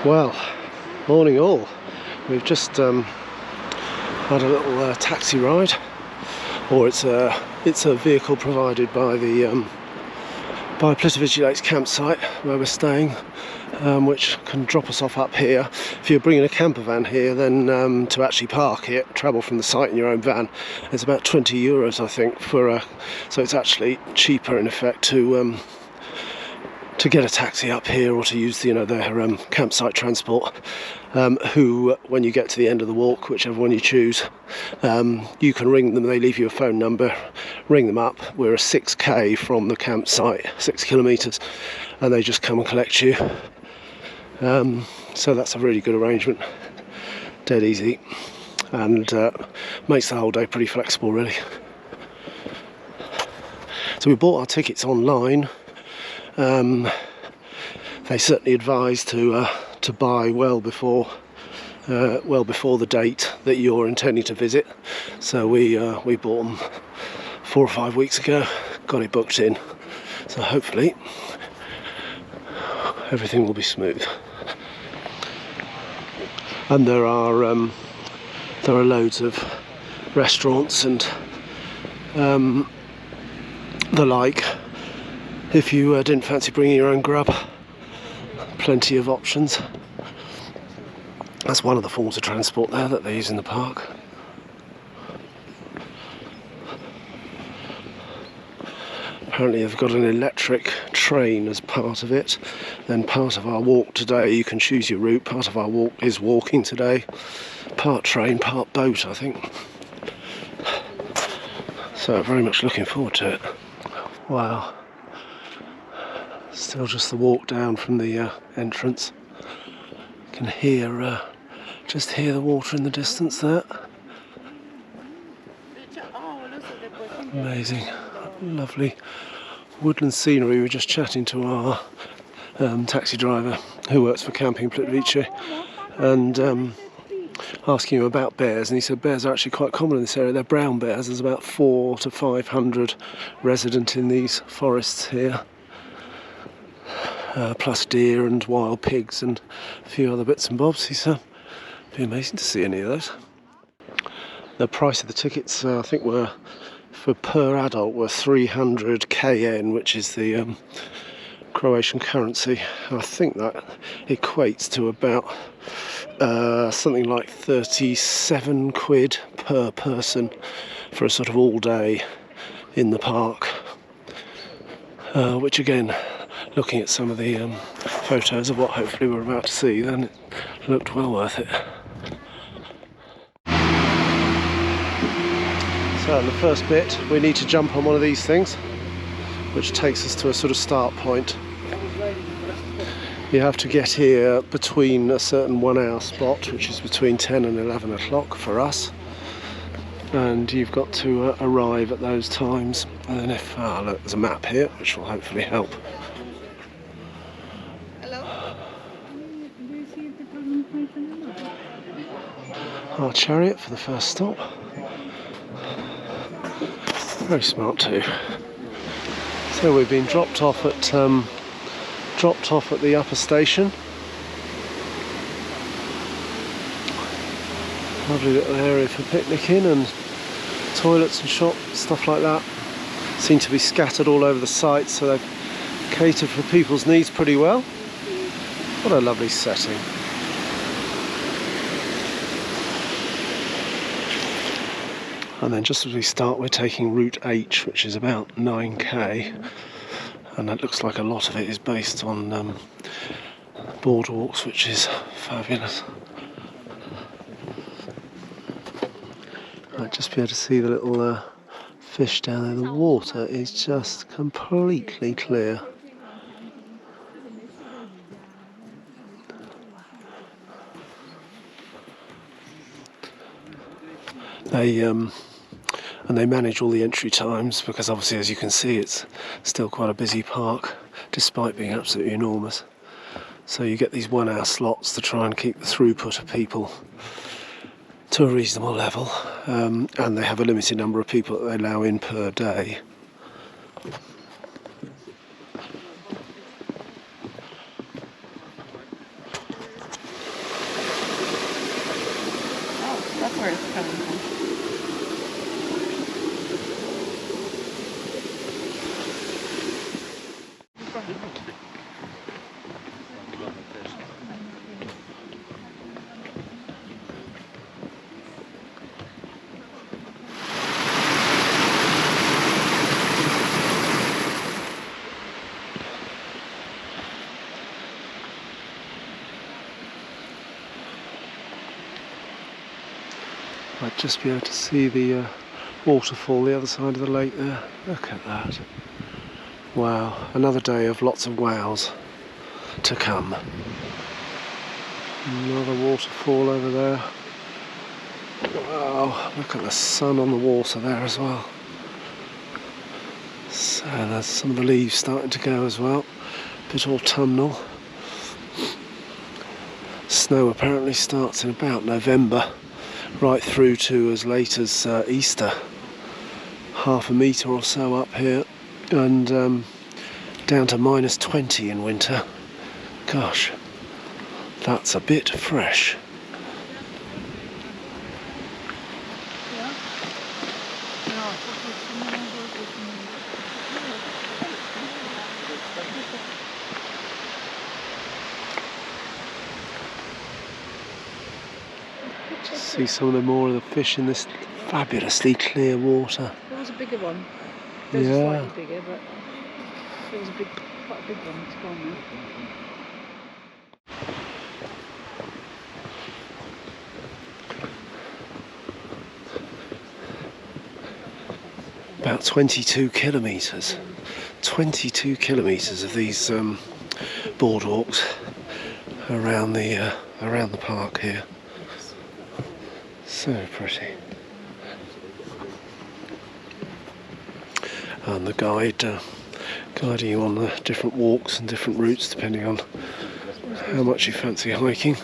Well, morning all. We've just had a little taxi ride, or it's a vehicle provided by the by Plitvice Lakes campsite where we're staying, which can drop us off up here. If you're bringing a camper van here, then to actually park it, travel from the site in your own van, it's about €20, I think, for so it's actually cheaper in effect to get a taxi up here, or to use their campsite transport, who, when you get to the end of the walk, whichever one you choose, you can ring them. They leave you a phone number, ring them up. We're a 6k from the campsite, 6 kilometres, and they just come and collect you. So that's a really good arrangement, dead easy, and makes the whole day pretty flexible really. So we bought our tickets online. They certainly advise to buy well before the date that you're intending to visit. So we bought them 4 or 5 weeks ago, got it booked in. So hopefully everything will be smooth. And there are loads of restaurants and the like. If you didn't fancy bringing your own grub, plenty of options. That's one of the forms of transport there that they use in the park. Apparently they've got an electric train as part of it. Then part of our walk today, you can choose your route. Part of our walk is walking today. Part train, part boat, I think. So very much looking forward to it. Wow. Still just the walk down from the entrance. You can just hear the water in the distance there. Amazing, lovely woodland scenery. We were just chatting to our taxi driver who works for Camping Plitvice, and asking him about bears, and he said bears are actually quite common in this area. They're brown bears. There's about 400 to 500 resident in these forests here. Plus deer and wild pigs and a few other bits and bobs. He said it'd be amazing to see any of those. The price of the tickets, I think, were for per adult were 300 KN, which is the Croatian currency. I think that equates to about something like 37 quid per person for a sort of all day in the park, which again, looking at some of the photos of what hopefully we're about to see, then it looked well worth it. So in the first bit we need to jump on one of these things, which takes us to a sort of start point. You have to get here between a certain 1 hour spot, which is between 10 and 11 o'clock for us, and you've got to arrive at those times. And then if look, there's a map here which will hopefully help. Our chariot for the first stop. Very smart too. So we've been dropped off at the upper station. Lovely little area for picnicking, and toilets and shop stuff like that seem to be scattered all over the site, so they've catered for people's needs pretty well. What a lovely setting. And then just as we start, we're taking route H, which is about 9k, and that looks like a lot of it is based on boardwalks, which is fabulous. Might just be able to see the little fish down there. The water is just completely clear. They manage all the entry times, because obviously, as you can see, it's still quite a busy park despite being absolutely enormous. So you get these 1 hour slots to try and keep the throughput of people to a reasonable level, and they have a limited number of people that they allow in per day. Might just be able to see the waterfall the other side of the lake there. Look at that. Wow, another day of lots of wows to come. Another waterfall over there. Wow, look at the sun on the water there as well. So there's some of the leaves starting to go as well. A bit autumnal. Snow apparently starts in about November, right through to as late as Easter. Half a metre or so up here, and down to -20 in winter. Gosh, that's a bit fresh. See some of the more of the fish in this fabulously clear water. There was a bigger one. There's a slightly bigger, but there was quite a big one. It's gone now. About 22 kilometres. 22 kilometres of these boardwalks around the park here. So pretty. And the guide guiding you on the different walks and different routes depending on how much you fancy hiking.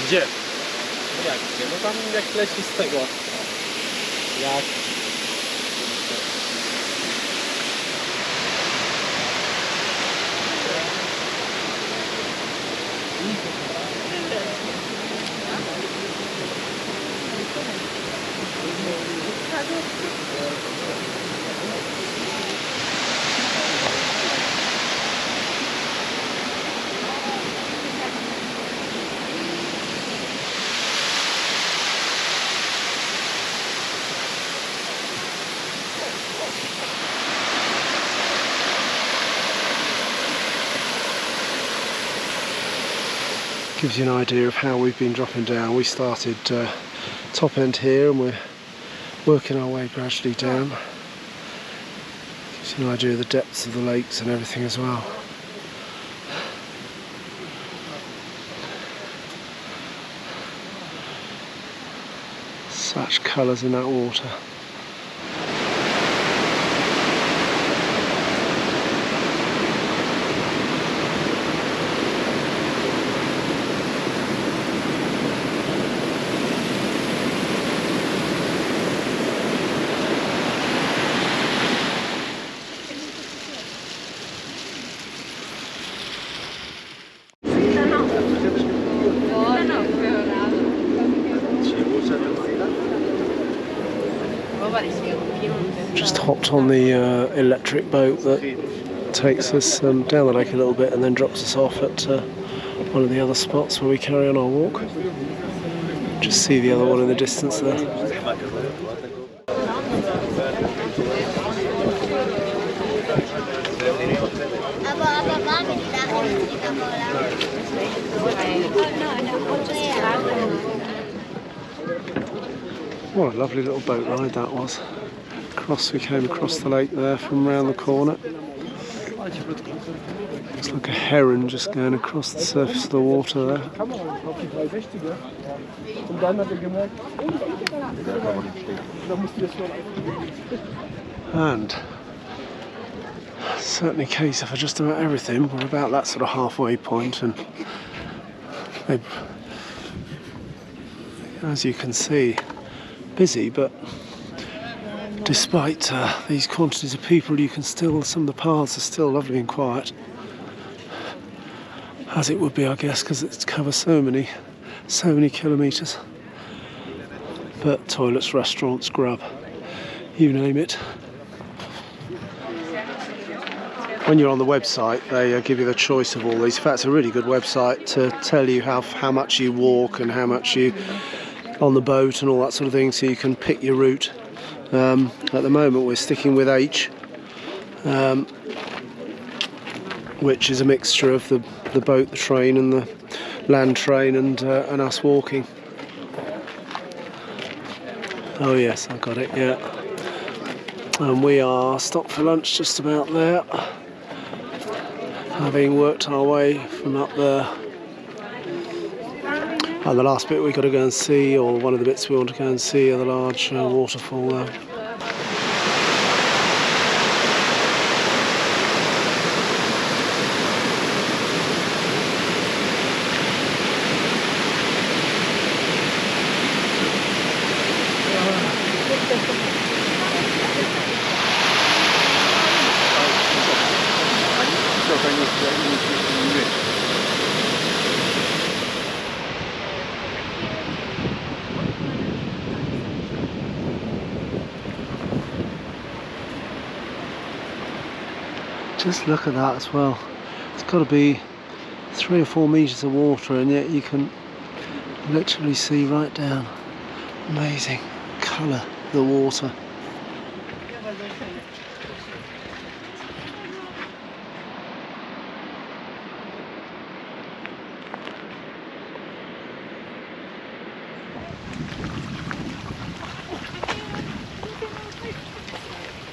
Gdzie? Jak gdzie? No tam jak leci z tego. Jak... Gives you an idea of how we've been dropping down. We started top end here and we're working our way gradually down. Gives you an idea of the depths of the lakes and everything as well. Such colours in that water. Just hopped on the electric boat that takes us down the lake a little bit and then drops us off at one of the other spots where we carry on our walk. Just see the other one in the distance there. What a lovely little boat ride that was. We came across the lake there from round the corner. Looks like a heron just going across the surface of the water there. And certainly a case for just about everything. We're about that sort of halfway point, and as you can see, busy, but despite these quantities of people, you can still, some of the paths are still lovely and quiet, as it would be, I guess, because it covers so many kilometres. But toilets, restaurants, grub, you name it. When you're on the website, they give you the choice of all these. In fact, it's a really good website to tell you how much you walk and how much you on the boat and all that sort of thing, so you can pick your route. At the moment we're sticking with H, which is a mixture of the boat, the train and the land train and us walking. Oh yes, I got it, yeah. And we are stopped for lunch just about there, having worked our way from up there. And the last bit we've got to go and see, or one of the bits we want to go and see, are the large waterfall there. Just look at that as well. It's got to be 3 or 4 metres of water, and yet you can literally see right down. Amazing colour of the water.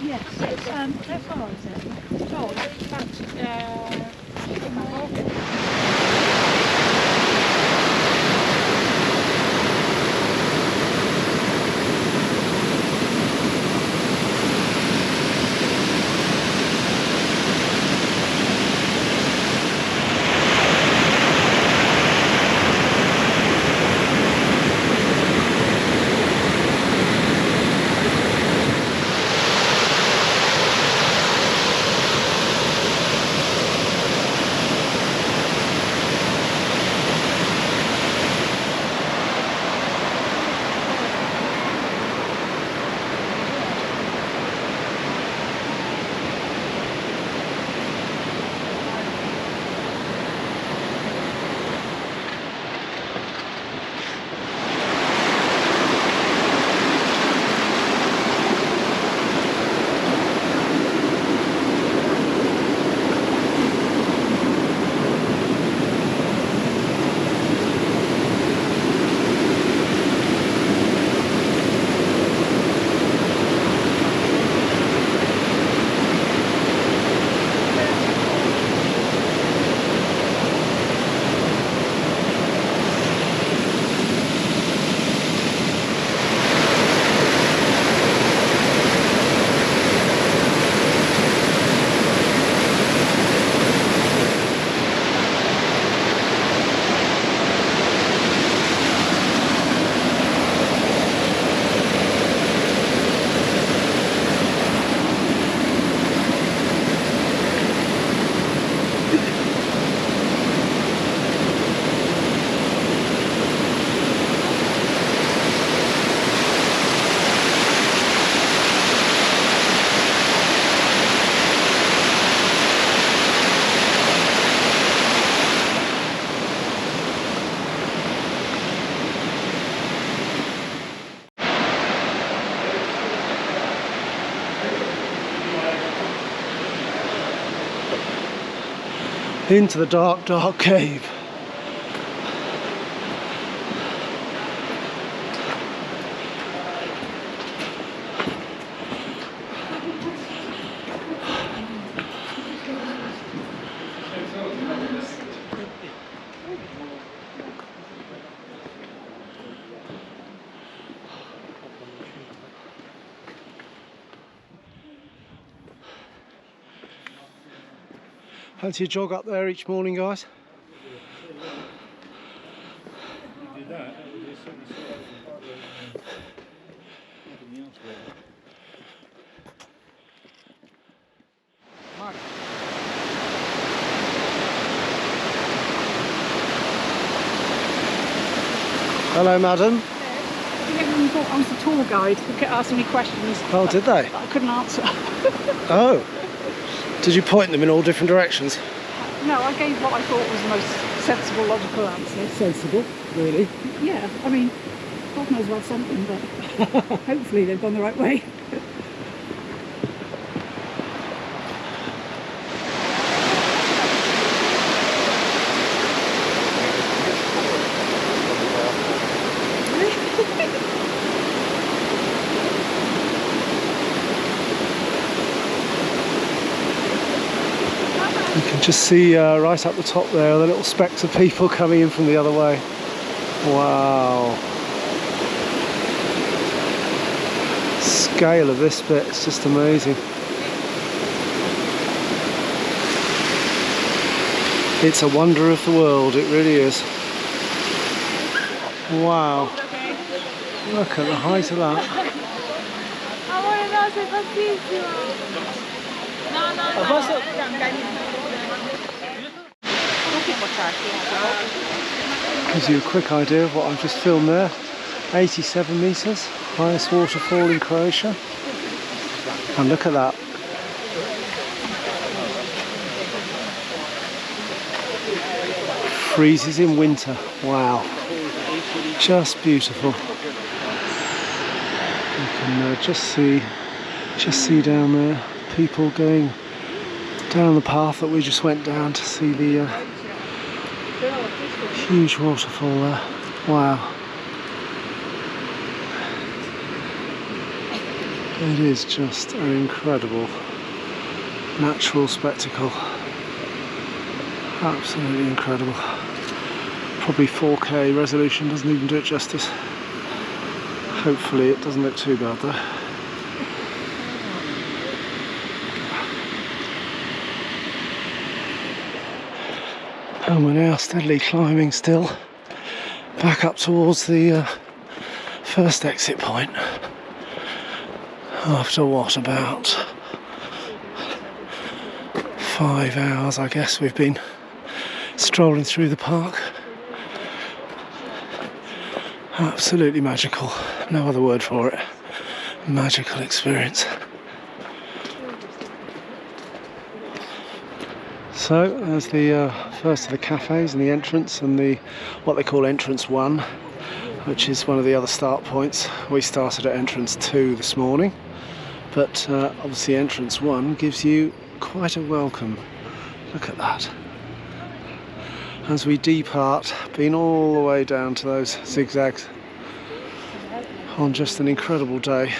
Yes, it's, how far is it? Oh, it's about, into the dark, dark cave. Fancy a jog up there each morning, guys? Hello, madam. I think everyone thought I was the tour guide who kept asking me questions. Oh, did they? That I couldn't answer. Oh. Did you point them in all different directions? No, I gave what I thought was the most sensible, logical answer. Sensible, really. Yeah, I mean, God knows where I've sent them, but hopefully they've gone the right way. You can just see right up the top there the little specks of people coming in from the other way. Wow. Scale of this bit, it's just amazing. It's a wonder of the world, it really is. Wow. Look at the height of that. Gives you a quick idea of what I've just filmed there. 87 metres, highest waterfall in Croatia. And look at that. Freezes in winter. Wow. Just beautiful. You can just see down there people going down the path that we just went down to see the huge waterfall there. Wow. It is just an incredible natural spectacle. Absolutely incredible. Probably 4K resolution doesn't even do it justice. Hopefully it doesn't look too bad though. And we're now steadily climbing still back up towards the first exit point. After what, about 5 hours I guess we've been strolling through the park. Absolutely magical, no other word for it. Magical experience. So there's the first of the cafes and the entrance, and the what they call entrance 1, which is one of the other start points. We started at entrance 2 this morning, but obviously entrance 1 gives you quite a welcome. Look at that. As we depart, been all the way down to those zigzags on just an incredible day.